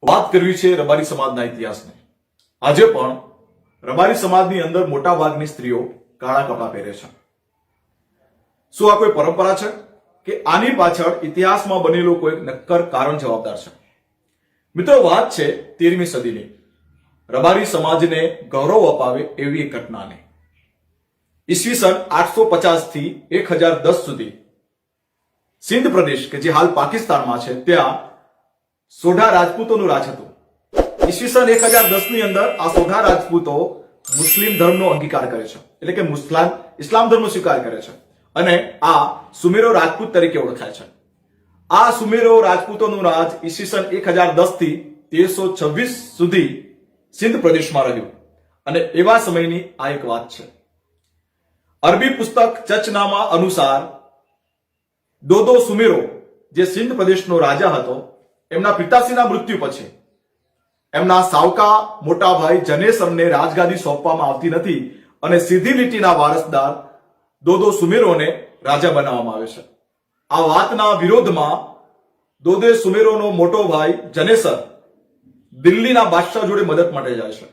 વાત કરવી છે રબારી સમાજના ઇતિહાસને। આજે પણ રબારી સમાજની અંદર મોટા ભાગની સ્ત્રીઓ કાળા કપડા પહેરે છે। શું આ કોઈ પરંપરા છે કે આની પાછળ ઇતિહાસમાં બનેલું કોઈ નક્કર કારણ જવાબદાર છે? મિત્રો, વાત છે 13મી સદીની રબારી સમાજને ગૌરવ અપાવે એવી એક ઘટનાની। ઈસવીસન 850 થી 1010 સુધી સિંધ પ્રદેશ કે જે હાલ પાકિસ્તાનમાં છે ત્યાં સોઢા રાજપૂતોનું રાજ હતું। ઈસવીસન 1010 ની અંદર આ સોઢા રાજપૂતો મુસ્લિમ ધર્મનો અંગીકાર કરે છે, એટલે કે ઇસ્લામ ધર્મનો સ્વીકાર કરે છે અને આ સુમેરો રાજપૂત તરીકે ઓળખાય છે। આ સુમેરો રાજપૂતોનું રાજ ઈસવીસન 1010 થી 1326 સુધી સિંધ પ્રદેશમાં રહ્યું અને એવા સમયની આ એક વાત છે। અરબી પુસ્તક ચચનામા અનુસાર દોદો સુમેરો જે સિંધ પ્રદેશનો રાજા હતો, એમના પિતાશ્રીના મૃત્યુ પછી એમના સાવકા મોટા ભાઈ જનેસરને રાજગાદી સોંપવામાં આવતી નથી અને સીધી લીટીના વારસદાર દોદો સુમેરોને રાજા બનાવવામાં આવે છે। આ વાતના વિરોધમાં દોદે સુમેરોનો મોટો ભાઈ જનેસર દિલ્હીના બાદશાહ જોડે મદદ માટે જાય છે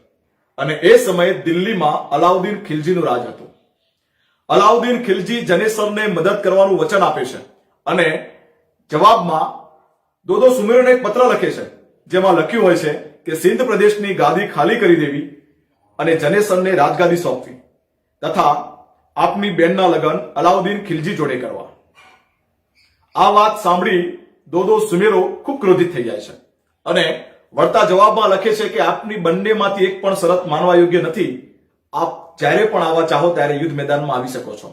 અને એ સમયે દિલ્હીમાં અલાઉદ્દીન ખિલજીનું રાજ હતું। અલાઉદ્દીન ખિલજી જનેસરને મદદ કરવાનું વચન આપે છે અને જવાબમાં દોદો સુમેરોને એક પત્ર લખે છે જેમાં લખ્યું હોય છે કે સિંધ પ્રદેશની ગાદી ખાલી કરી દેવી અને જનેસરને રાજગાદી સોંપવી તથા આપની બેનના લગ્ન અલાઉદ્દીન ખિલજી જોડે કરવા। આ વાત સાંભળી દોદો સુમેરો ખૂબ ક્રોધિત થઈ જાય છે અને વળતા જવાબમાં લખે છે કે આપની બંનેમાંથી એક પણ શરત માનવા યોગ્ય નથી। આપ જ્યારે પણ આવા ચાહો ત્યારે યુદ્ધ મેદાનમાં આવી શકો છો।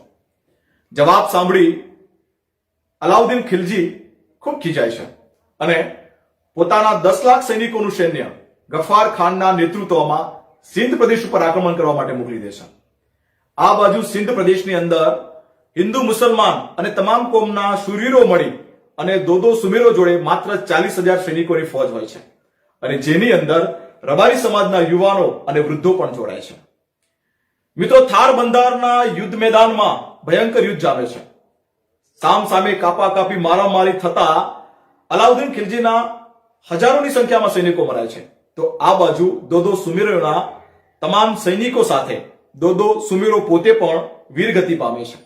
જવાબ સાંભળી અલાઉદ્દીન ખિલજી ખૂબ ખીજાય છે અને પોતાના 10 લાખ સૈનિકોનું સૈન્ય ગફાર ખાનના નેતૃત્વમાં સિંધ પ્રદેશ ઉપર આક્રમણ કરવા માટે મોકલી દે છે। આ બાજુ સિંધ પ્રદેશની અંદર હિન્દુ મુસલમાન અને તમામ કોમના શૂરવીરો મળી અને દોદો સુમેરો જોડે માત્ર 40,000 સૈનિકોની ફોજ હોય છે અને જેની અંદર રબારી સમાજના યુવાનો અને વૃદ્ધો પણ જોડાય છે। મિત્રો, થાર બંધારના યુદ્ધ મેદાનમાં ભયંકર યુદ્ધ જામે છે। સામ સામે કાપાકાપી મારામારી થતા અલાઉદ્દીન ખિલજીના હજારોની સંખ્યામાં સૈનિકો મરાય છે તો આ બાજુ દોદો સુમેરોના તમામ સૈનિકો સાથે દોદો સુમેરો પોતે પણ વીરગતિ પામે છે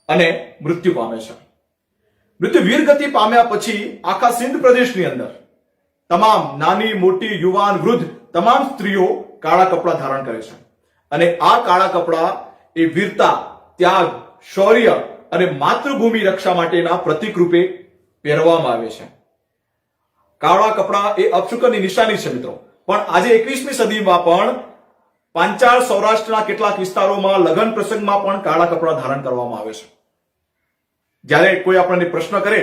અને મૃત્યુ પામે છે। વીરગતિ પામ્યા પછી આખા સિંધ પ્રદેશની અંદર તમામ નાની મોટી યુવાન વૃદ્ધ તમામ સ્ત્રીઓ કાળા કપડા ધારણ કરે છે અને આ કાળા કપડા એ વીરતા, ત્યાગ, શૌર્ય અને માતૃભૂમિ રક્ષા માટેના પ્રતીક રૂપે પહેરવામાં આવે છે। કાળા કપડા એ અપશુકનની નિશાની છે મિત્રો, પણ આજે 21મી સદીમાં પણ પાંચાળ સૌરાષ્ટ્રના કેટલાક વિસ્તારોમાં લગ્ન પ્રસંગમાં પણ કાળા કપડા ધારણ કરવામાં આવે છે। જ્યારે કોઈ આપણને પ્રશ્ન કરે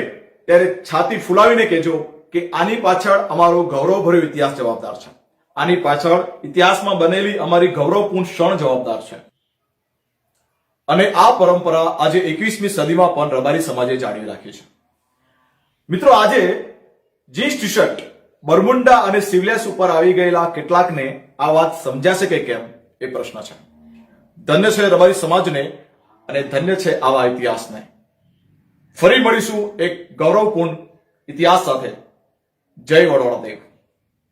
ત્યારે છાતી ફૂલાવીને કહેજો કે આની પાછળ અમારો ગૌરવભર્યો ઇતિહાસ જવાબદાર છે, આની પાછળ ઇતિહાસમાં બનેલી અમારી ગૌરવપૂર્ણ ક્ષણ જવાબદાર છે અને આ પરંપરા આજે 21મી સદીમાં પણ રબારી સમાજે જાળવી રાખી છે। મિત્રો, આજે જીન્સ ટી શર્ટ, બરમુંડા અને સિવલેસ ઉપર આવી ગયેલા કેટલાકને આ વાત સમજાશે કે કેમ એ પ્રશ્ન છે। ધન્ય છે રબારી સમાજને અને ધન્ય છે આવા ઇતિહાસને। ફરી મળીશું એક ગૌરવપૂર્ણ ઇતિહાસ સાથે। જય વડોદરા દેવ।